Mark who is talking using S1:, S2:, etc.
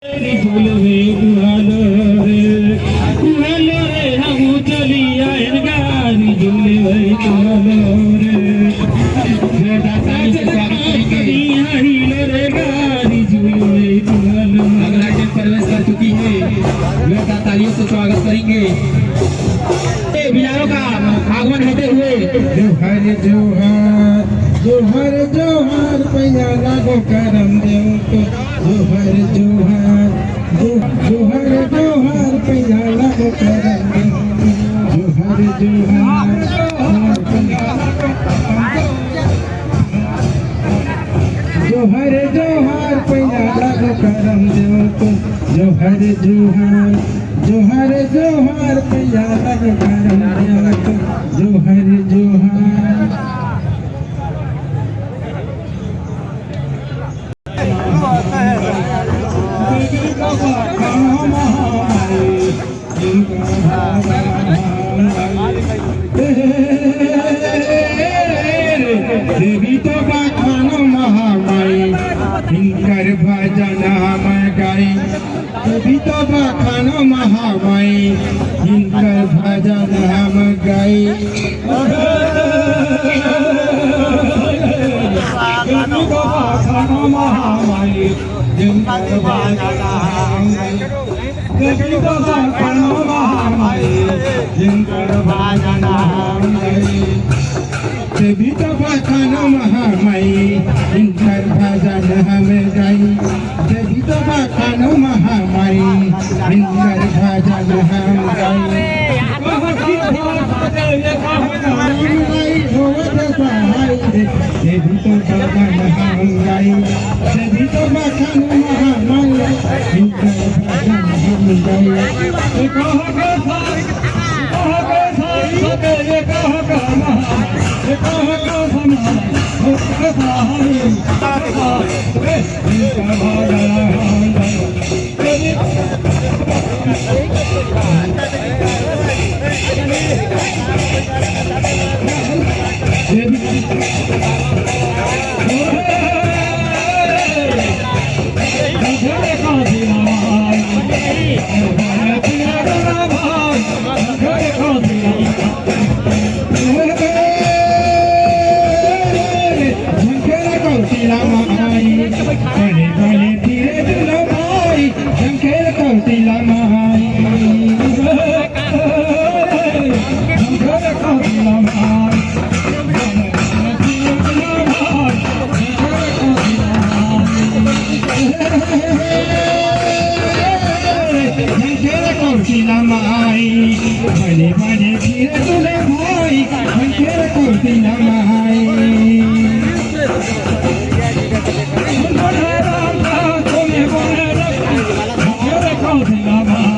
S1: झूलवे दुआलो रे हम चलिया गारी झूलवे दुआलो रे ताली से स्वागत करेंगे हिलो रे गारी झूलवे दुआलो। अगला ट्रेन प्रवेश कर चुकी है, जोरदार तालियों से स्वागत करेंगे बिलारों का आगमन होते हुए।
S2: जोहर जोहर जोहर जोहर पैया लागो करम देव को जोहर जोहर जोहर जोहर पैया लागो करम देव जोहर जोहर जोहर जोहर पैया लागो करम देव को जोहर जोहर जोहर जोहर पैया लागो करम देव को जोहर जोहर। देवी तो खानो महामाई हिंकर भजन हम गाई देवी तो खानो महामाई हिंकर भजन हम गाई देवी तो खानो महामाई हिंकर भजन हम गाई देवी तो खानो महामाई हिंकर भजन हम गाई देवी तो खानो महामाई हिंकर भजन हम गाई देवी तो खानो महामाई हिंकर भजन हम गाई देवी तो भजन हम गाई देवी तो खानो महामाई हिंकर भजन हम गाई। भले भले धीरे तुले भाई हंकेर कोटी नमाई तुम्हें बोले रखो कोटी नमाई